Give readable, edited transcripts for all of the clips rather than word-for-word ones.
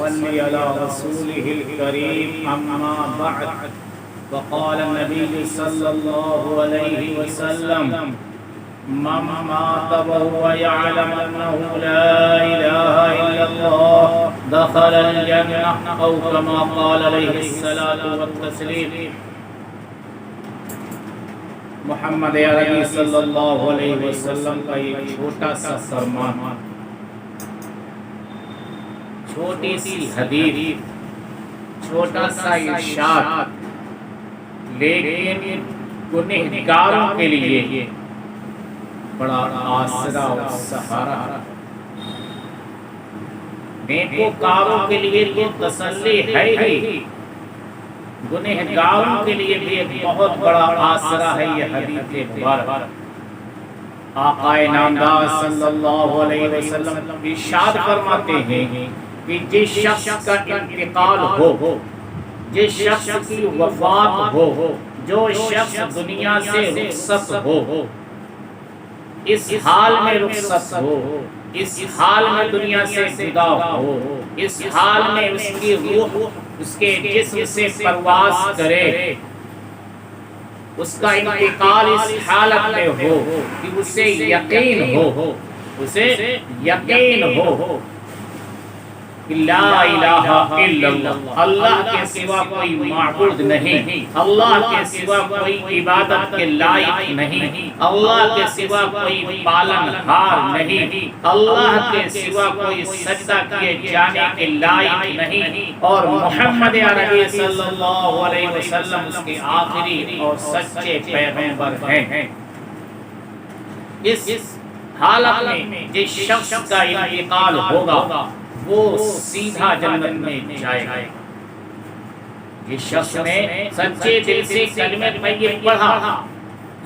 صل على رسوله الكريم أما بعد وقال النبي صلى الله عليه وسلم من مات وهو يعلم أنه لا إله إلا الله دخل الجنة أو كما قال عليه الصلاة والتسليم۔ محمد عربی صلی اللہ علیہ وسلم کا ایک چھوٹا سا فرمان، چھوٹی سی حدیث، چھوٹا سا ارشاد، لیکن گنہگاروں کے لیے بڑا آسرا اور سہارا، نیکوکاروں کے لیے تو تسلی ہے ہی، گنہگاروں کے لیے بھی ایک بہت بڑا آسرا ہے یہ حدیث مبارک۔ آقا نامدار صلی اللہ علیہ وسلم ارشاد فرماتے ہیں کہ جس شخص کا انتقال ہو، جس شخص کی وفات ہو، جو شخص دنیا سے رخصت ہو، اس حال میں رخصت ہو، اس حال میں دنیا سے جدا ہو، اس حال میں اس کی روح اس کے جسم سے پرواز کرے، اس کا انتقال اس حالت میں ہو کہ اسے یقین ہو، اسے یقین ہو کہ لا الہ الا اللہ، اللہ کے سوا کوئی معبود نہیں، اللہ کے سوا کوئی عبادت کے لائق نہیں، اللہ کے سوا کوئی پالن ہار نہیں، اللہ کے سوا کوئی سجدہ کیے جانے کے لائق نہیں، اور محمد عربی صلی اللہ علیہ وسلم اس کے آخری اور سچے پیغمبر ہیں۔ اس حالت میں جس شخص کا انتقال ہوگا وہ سیدھا جنت میں جائے گا۔ جس شخص نے سچے دل سے کلمہ طیب پڑھا،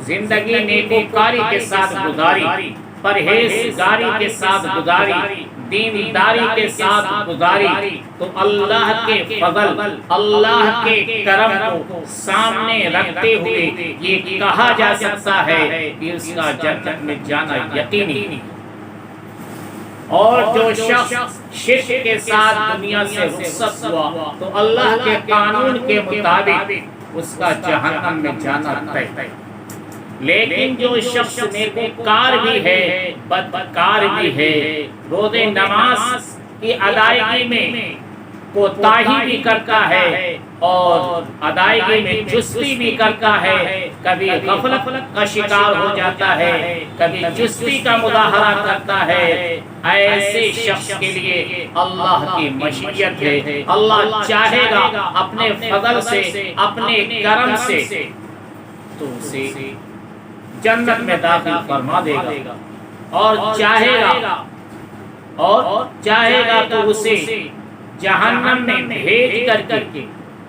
زندگی نیکوکاری کے ساتھ گزاری، پرہیزگاری کے ساتھ گزاری، دینداری کے ساتھ گزاری، تو اللہ کے فضل، اللہ کے کرم کو سامنے رکھتے ہوئے یہ کہا جا سکتا ہے کہ اس کا جنت میں جانا یقینی۔ اور جو شخص شرک کے ساتھ دنیا سے رخصت ہوا تو اللہ کے قانون کے مطابق اس کا جہنم میں جانا طے۔ لیکن جو شخص نیکوکار بھی ہے، بدکار بھی ہے، روزے نماز کی ادائیگی میں کوتاہی بھی کرتا ہے اور ادائیگی میں چستی بھی کرتا ہے، کبھی غفلت کا شکار ہو جاتا ہے، کبھی چستی کا مظاہرہ کرتا ہے، ایسے شخص کے لیے اللہ کی مشیت ہے۔ اللہ چاہے گا اپنے فضل سے، اپنے کرم سے تو اسے جنت میں داخل فرما دے گا، اور چاہے گا تو اسے جہنم میں بھیج کر کے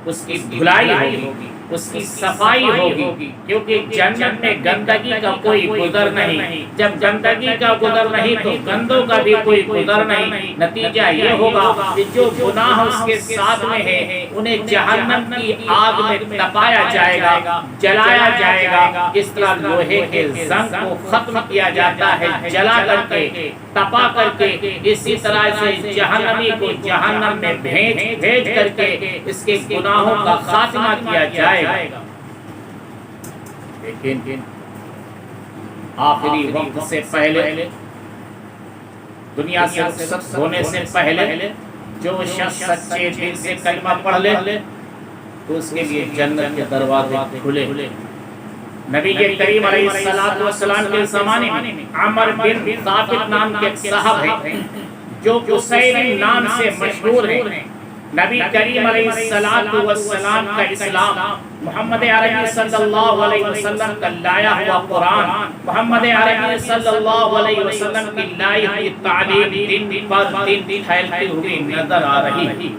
اس کی دھلائی ہوگی، اس کی صفائی ہوگی، کیونکہ جنت میں گندگی کا کوئی گزر نہیں۔ جب گندگی کا گزر نہیں تو گندوں کا بھی کوئی گزر نہیں۔ نتیجہ یہ ہوگا کہ جو گناہ اس کے ساتھ میں ہے انہیں جہنم کی آگ میں تپایا جائے گا، جلایا جائے گا۔ اس طرح لوہے کے زنگ کو ختم کیا جاتا ہے جلا کر کے، تپا کر کے، اسی طرح سے جہنمی کو جہنم میں بھیج کر کے اس کے گناہوں کا خاتمہ کیا جائے گا۔ لیکن آخری وقت سے پہلے، دنیا سے رخصت ہونے سے پہلے جو شخص سچے دل سے کلمہ پڑھ لے تو اس کے لیے جنت کے دروازے کھلے۔ نبی کریم علیہ السلام کے زمانے میں عمر بن ثابت نام کے ایک صاحب ہیں جو قصیر نام سے مشہور ہیں۔ نبی کریم علیہ السلام کا اسلام، محمد عربی صلی اللہ علیہ وسلم کا لایا ہوا قرآن، محمد عربی صلی اللہ علیہ وسلم کی لائی ہوئی تعلیم دن پر دن پھیلتی ہوئی نظر آ رہی ہے۔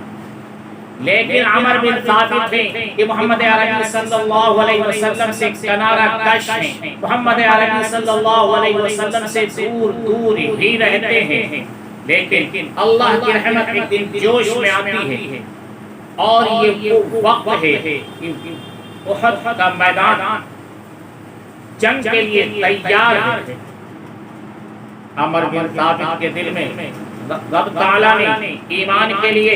لیکن عمر بن ثابت ہیں کہ محمد عربی صلی اللہ علیہ وسلم سے کنارہ کش ہیں، محمد عربی صلی اللہ علیہ وسلم سے دور دور ہی رہتے ہیں۔ لیکن اللہ کی رحمت ایک دن جوش میں آتی ہے، اور یہ وہ وقت ہے کہ احد کا میدان جنگ کے لیے تیار ہے۔ عمر بن ثابت کے دل میں رب تعالیٰ نے ایمان کے لیے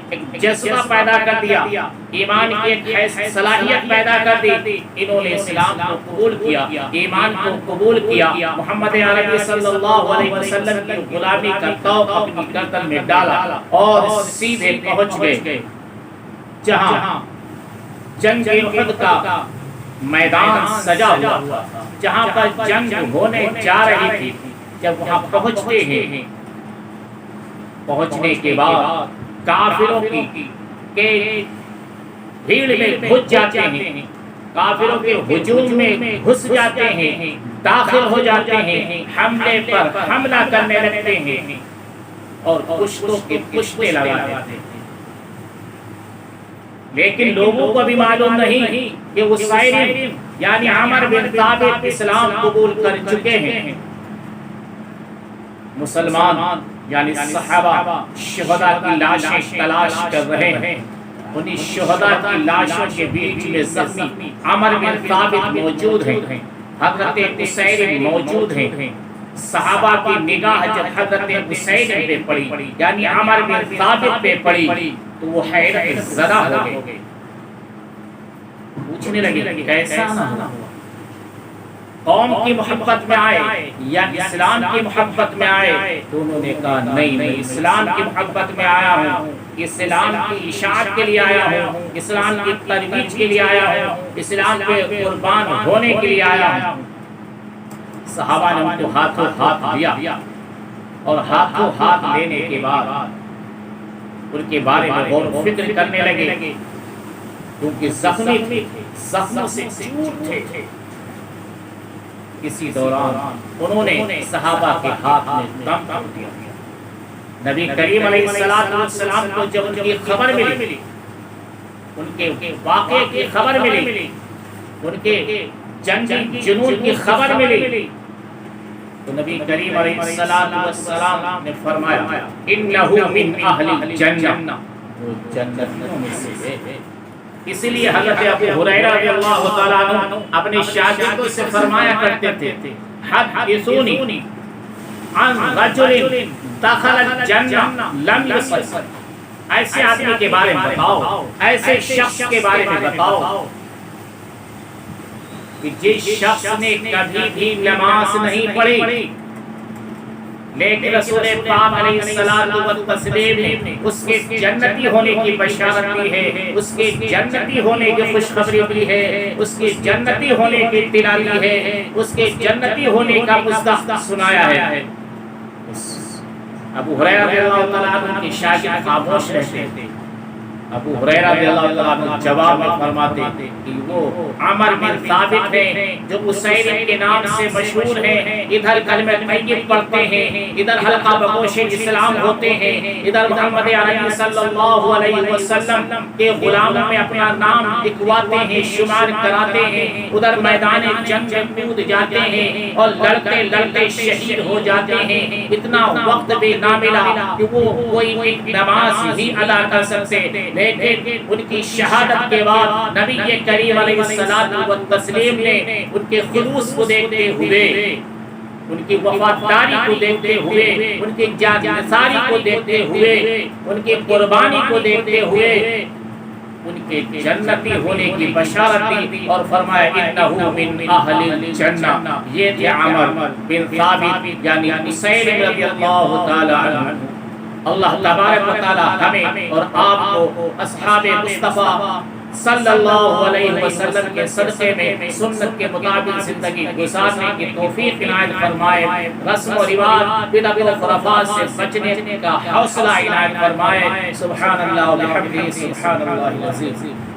ایک جذبہ پیدا کر دیا، ایمان کی ایک صلاحیت پیدا کر دی. انہوں نے اسلام کو قبول کیا، ایمان کو قبول کیا، محمد عربی صلی اللہ علیہ وسلم کی غلامی کا طوق اپنی گردن میں ڈالا اور سیدھے پہنچ گئے جہاں جنگ احد کا میدان سجا ہوا تھا، جہاں پر جنگ ہونے جا رہی تھی. جب وہاں پہنچتے ہیں، پہنچنے کے بعد کافروں کی بھیڑ میں گھس جاتے ہیں، کافروں کے ہجوم میں گھس جاتے ہیں، داخل ہو جاتے ہیں، حملے پر حملہ کرنے لگتے ہیں اور پشتوں کے پشتے لگاتے ہیں. لیکن لوگوں کو بھی معلوم نہیں کہ اسیلم یعنی عمر بن ثابت اسلام قبول کر چکے ہیں. مسلمان یعنی صحابہ شہداء کی لاشیں تلاش کر رہے ہیں. انہی شہداء کی لاشوں کے بیچ میں زخمی عمر بن ثابت موجود ہیں، حضرت اسیلم موجود ہیں. صحابہ کی نگاہ جب حضرت اسیلم پہ پڑی یعنی عمر بن ثابت پہ پڑی تو وہ حیرت زدہ ہو گئے، پوچھنے لگے کیسا نہ ہوا، قوم کی محبت میں آئے یا اسلام کی محبت میں آئے؟ تو انہوں نے کہا نہیں، اسلام کی محبت میں آیا ہوں، اسلام کی اشاعت کے لیے آیا ہوں، اسلام کی ترویج کے لیے آیا ہوں، اسلام پہ قربان ہونے کے لیے آیا ہوں. صحابہ نے ان کو ہاتھوں ہاتھ دیا اور ہاتھوں ہاتھ لینے کے بعد ان کے بارے میں غور و فکر کرنے لگے، کیونکہ زخمی تھے، زخموں سے چور تھے. اسی دوران انہوں نے صحابہ کے ہاتھ میں دم کر دیا. نبی کریم علیہ السلام کو جب ان کی خبر ملی، ان کے واقعے کی خبر ملی، ان کے جنگی جنون کی خبر ملی، تو نبی کریم علیہ السلام نے فرمایا انہو من اہل الجنہ، وہ جنتیوں میں سے ہے. اس لیے حضرت ابو ہریرہ رضی اللہ تعالیٰ عنہ اپنے شاگردوں سے فرمایا کرتے تھے حدثونی عن رجل دخل الجنہ لم یصل. ایسے آدمی کے بارے میں بتاؤ، ایسے شخص کے بارے میں بتاؤ کہ جس شخص نے کبھی بھی نماز نہیں پڑھی لیکن رسول پاک علیہ السلام نے اس کے جنتی ہونے کی بشارت دی ہے، اس کے جنتی ہونے کی خوشخبری دی ہے، اس کے جنتی ہونے کی اطلاع دی ہے، اس کے جنتی ہونے کا مصداق سنایا ہے. ابو ہریرہ رضی اللہ تعالیٰ عنہ کے شاگرد خاموش رہتے تھے. ابو ہریرہ رضی اللہ تعالیٰ عنہ جواب میں فرماتے کہ وہ عمر بن ثابت ہیں جو اسیلم کے نام سے مشہور ہیں، ادھر کلمہ طیب پڑھتے ہیں، ادھر حلقہ بگوش اسلام ہوتے ہیں، ادھر محمد عربی صلی اللہ علیہ وسلم کے غلاموں میں اپنا نام لکھواتے ہیں، شمار کراتے ہیں، ادھر میدان جنگ میں کود جاتے ہیں اور لڑتے لڑتے شہید ہو جاتے ہیں. اتنا وقت بھی نہ ملا کہ وہ کوئی نماز ہی ادا کر سکتے، لیکن ان کی شہادت کے بعد نبی کریم علیہ السلام نے ان کے خلوص کو دیکھتے ہوئے، ان کی وفاداری کو دیکھتے ہوئے، ان کی جانثاری کو دیکھتے ہوئے، ان کی قربانی کو دیکھتے ہوئے ان کے جنتی ہونے کی بشارت دی اور فرمایا انہو من اہل الجنہ. یہ تھے عمر بن ثابت یعنی اسیلم رضی اللہ تعالی عنہ. اللہ تبارک و تعالی ہمیں اور آپ کو اصحاب مصطفیٰ صلی اللہ علیہ وسلم کے صدقے میں سنت کے مطابق زندگی گزارنے کی توفیق عنایت فرمائے، رسم و رواج بدعت و خرافات سے بچنے کا حوصلہ عنایت فرمائے. سبحان اللہ و بحمدہ، سبحان اللہ العظیم.